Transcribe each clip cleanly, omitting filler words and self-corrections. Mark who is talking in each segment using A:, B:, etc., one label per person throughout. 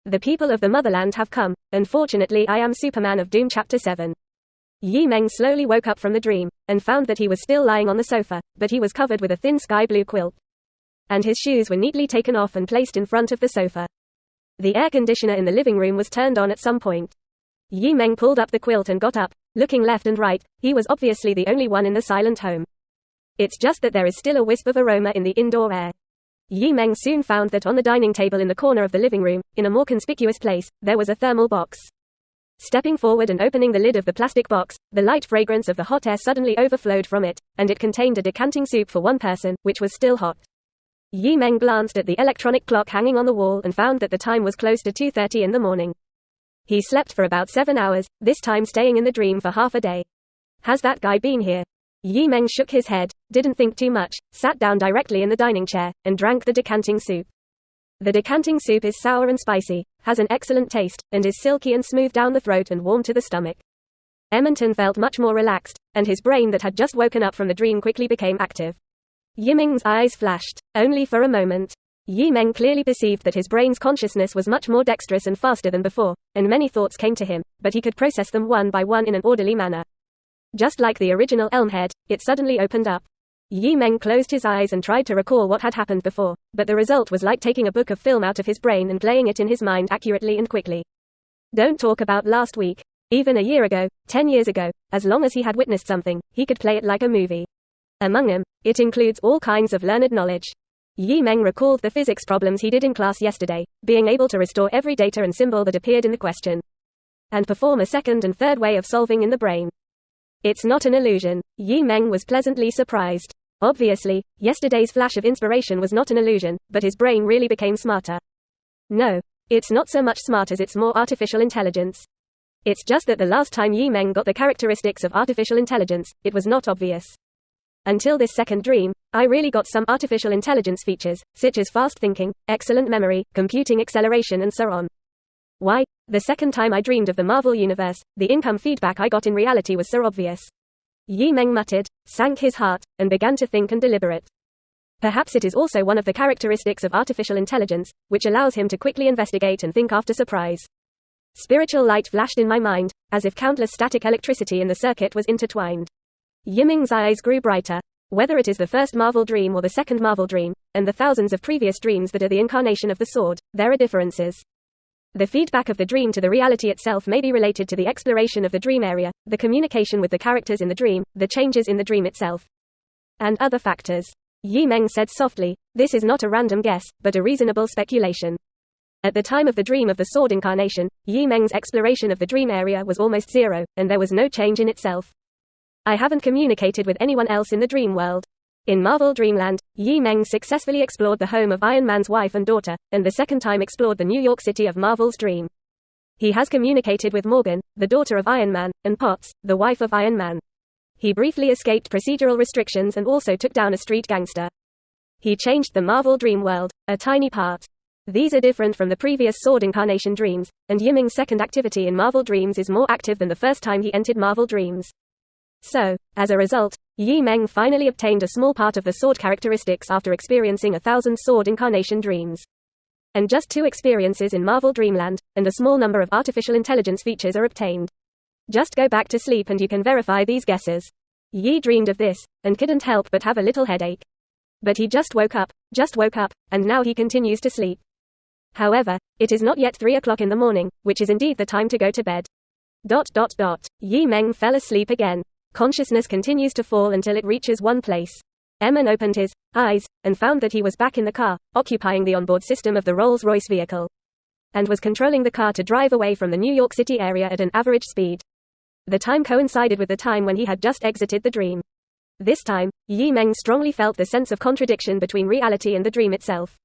A: The people of the Motherland have come. Unfortunately, I am Superman of Doom Chapter 7. Meng slowly woke up from the dream, and found that he was still lying on the sofa, but he was covered with a thin sky blue quilt. And his shoes were neatly taken off and placed in front of the sofa. The air conditioner in the living room was turned on at some point. Meng pulled up the quilt and got up, looking left and right. He was obviously the only one in the silent home. It's just that there is still a wisp of aroma in the indoor air. Meng soon found that on the dining table in the corner of the living room, in a more conspicuous place, there was a thermal box. Stepping forward and opening the lid of the plastic box, the light fragrance of the hot air suddenly overflowed from it, and it contained a decanting soup for one person, which was still hot. Meng glanced at the electronic clock hanging on the wall and found that the time was close to 2:30 in the morning. He slept for about 7 hours, this time staying in the dream for half a day. Has that guy been here? Meng shook his head, didn't think too much, sat down directly in the dining chair, and drank the decanting soup. The decanting soup is sour and spicy, has an excellent taste, and is silky and smooth down the throat and warm to the stomach. Edmonton felt much more relaxed, and his brain that had just woken up from the dream quickly became active. Meng's eyes flashed, only for a moment. Meng clearly perceived that his brain's consciousness was much more dexterous and faster than before, and many thoughts came to him, but he could process them one by one in an orderly manner. Just like the original Elmhead, it suddenly opened up. Meng closed his eyes and tried to recall what had happened before, but the result was like taking a book of film out of his brain and playing it in his mind accurately and quickly. Don't talk about last week. Even a year ago, 10 years ago, as long as he had witnessed something, he could play it like a movie. Among them, it includes all kinds of learned knowledge. Meng recalled the physics problems he did in class yesterday, being able to restore every data and symbol that appeared in the question, and perform a second and third way of solving in the brain. It's not an illusion. Meng was pleasantly surprised. Obviously, yesterday's flash of inspiration was not an illusion, but his brain really became smarter. No, it's not so much smart as it's more artificial intelligence. It's just that the last time Meng got the characteristics of artificial intelligence, it was not obvious. Until this second dream, I really got some artificial intelligence features, such as fast thinking, excellent memory, computing acceleration and so on. Why? The second time I dreamed of the Marvel Universe, the income feedback I got in reality was so obvious. Meng muttered, sank his heart, and began to think and deliberate. Perhaps it is also one of the characteristics of artificial intelligence, which allows him to quickly investigate and think after surprise. Spiritual light flashed in my mind, as if countless static electricity in the circuit was intertwined. Meng's eyes grew brighter. Whether it is the first Marvel dream or the second Marvel dream, and the thousands of previous dreams that are the incarnation of the sword, there are differences. The feedback of the dream to the reality itself may be related to the exploration of the dream area, the communication with the characters in the dream, the changes in the dream itself, and other factors. Meng said softly, this is not a random guess, but a reasonable speculation. At the time of the dream of the sword incarnation, Meng's exploration of the dream area was almost zero, and there was no change in itself. I haven't communicated with anyone else in the dream world. In Marvel Dreamland, Meng successfully explored the home of Iron Man's wife and daughter, and the second time explored the New York City of Marvel's dream. He has communicated with Morgan, the daughter of Iron Man, and Potts, the wife of Iron Man. He briefly escaped procedural restrictions and also took down a street gangster. He changed the Marvel dream world, a tiny part. These are different from the previous sword incarnation dreams, and Meng's second activity in Marvel dreams is more active than the first time he entered Marvel dreams. So, as a result, Meng finally obtained a small part of the sword characteristics after experiencing 1,000 sword incarnation dreams. And just 2 experiences in Marvel Dreamland, and a small number of artificial intelligence features are obtained. Just go back to sleep and you can verify these guesses. Dreamed of this, and couldn't help but have a little headache. But he just woke up, and now he continues to sleep. However, it is not yet 3 o'clock in the morning, which is indeed the time to go to bed. Meng fell asleep again. Consciousness continues to fall until it reaches one place. Emin opened his eyes, and found that he was back in the car, occupying the onboard system of the Rolls-Royce vehicle, and was controlling the car to drive away from the New York City area at an average speed. The time coincided with the time when he had just exited the dream. This time, Meng strongly felt the sense of contradiction between reality and the dream itself.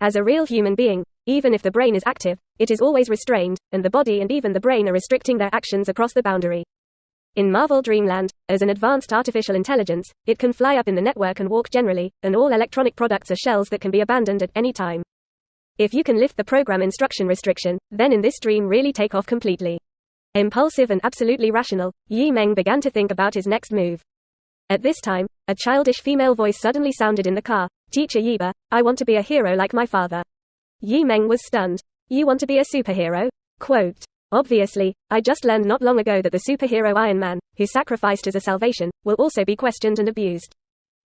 A: As a real human being, even if the brain is active, it is always restrained, and the body and even the brain are restricting their actions across the boundary. In Marvel Dreamland, as an advanced artificial intelligence, it can fly up in the network and walk generally, and all electronic products are shells that can be abandoned at any time. If you can lift the program instruction restriction, then in this dream really take off completely. Impulsive and absolutely rational, Meng began to think about his next move. At this time, a childish female voice suddenly sounded in the car, Teacher Yiba, I want to be a hero like my father. Meng was stunned. You want to be a superhero? Quote, obviously, I just learned not long ago that the superhero Iron Man, who sacrificed as a salvation, will also be questioned and abused.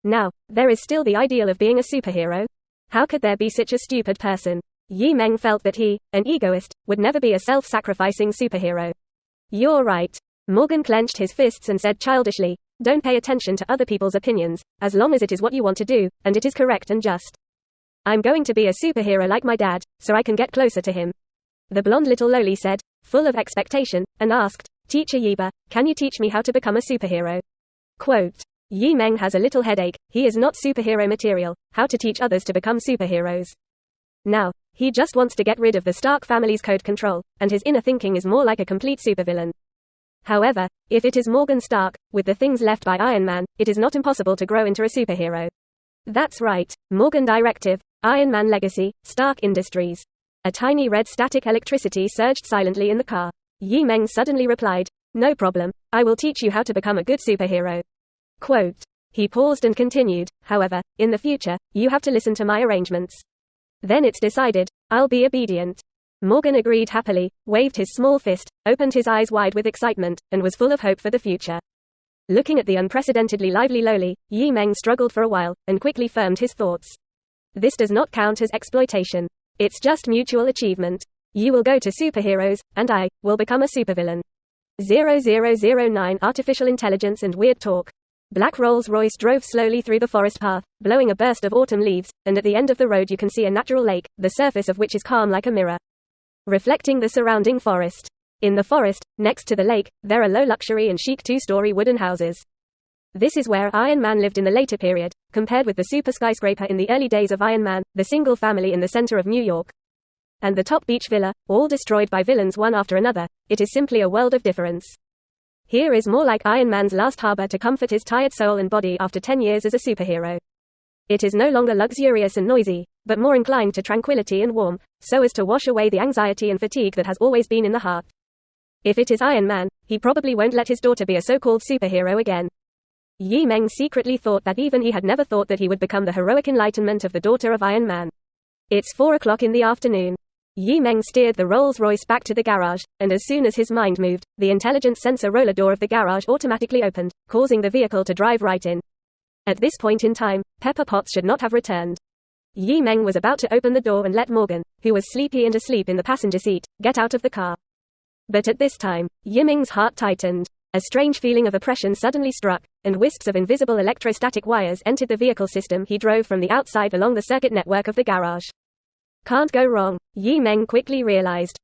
A: Now, there is still the ideal of being a superhero. How could there be such a stupid person? Meng felt that he, an egoist, would never be a self-sacrificing superhero. You're right. Morgan clenched his fists and said childishly, don't pay attention to other people's opinions, as long as it is what you want to do, and it is correct and just. I'm going to be a superhero like my dad, so I can get closer to him. The blonde little loli said, full of expectation, and asked, Teacher Yiba, can you teach me how to become a superhero? Quote, Meng has a little headache, he is not superhero material, how to teach others to become superheroes. Now, he just wants to get rid of the Stark family's code control, and his inner thinking is more like a complete supervillain. However, if it is Morgan Stark, with the things left by Iron Man, it is not impossible to grow into a superhero. That's right, Morgan Directive, Iron Man Legacy, Stark Industries. A tiny red static electricity surged silently in the car. Meng suddenly replied, no problem, I will teach you how to become a good superhero. Quote. He paused and continued, however, in the future, you have to listen to my arrangements. Then it's decided, I'll be obedient. Morgan agreed happily, waved his small fist, opened his eyes wide with excitement, and was full of hope for the future. Looking at the unprecedentedly lively loli, Meng struggled for a while, and quickly firmed his thoughts. This does not count as exploitation. It's just mutual achievement. You will go to superheroes, and I will become a supervillain. 0009 Artificial intelligence and weird talk. Black Rolls-Royce drove slowly through the forest path, blowing a burst of autumn leaves, and at the end of the road you can see a natural lake, the surface of which is calm like a mirror, reflecting the surrounding forest. In the forest, next to the lake, there are low luxury and chic two-story wooden houses. This is where Iron Man lived in the later period, compared with the super skyscraper in the early days of Iron Man, the single family in the center of New York, and the top beach villa, all destroyed by villains one after another. It is simply a world of difference. Here is more like Iron Man's last harbor to comfort his tired soul and body after 10 years as a superhero. It is no longer luxurious and noisy, but more inclined to tranquility and warmth, so as to wash away the anxiety and fatigue that has always been in the heart. If it is Iron Man, he probably won't let his daughter be a so-called superhero again. Meng secretly thought that even he had never thought that he would become the heroic enlightenment of the daughter of Iron Man. It's 4 o'clock in the afternoon. Meng steered the Rolls-Royce back to the garage, and as soon as his mind moved, the intelligence sensor roller door of the garage automatically opened, causing the vehicle to drive right in. At this point in time, Pepper Potts should not have returned. Meng was about to open the door and let Morgan, who was sleepy and asleep in the passenger seat, get out of the car. But at this time, Meng's heart tightened. A strange feeling of oppression suddenly struck, and wisps of invisible electrostatic wires entered the vehicle system he drove from the outside along the circuit network of the garage. Can't go wrong, Meng quickly realized.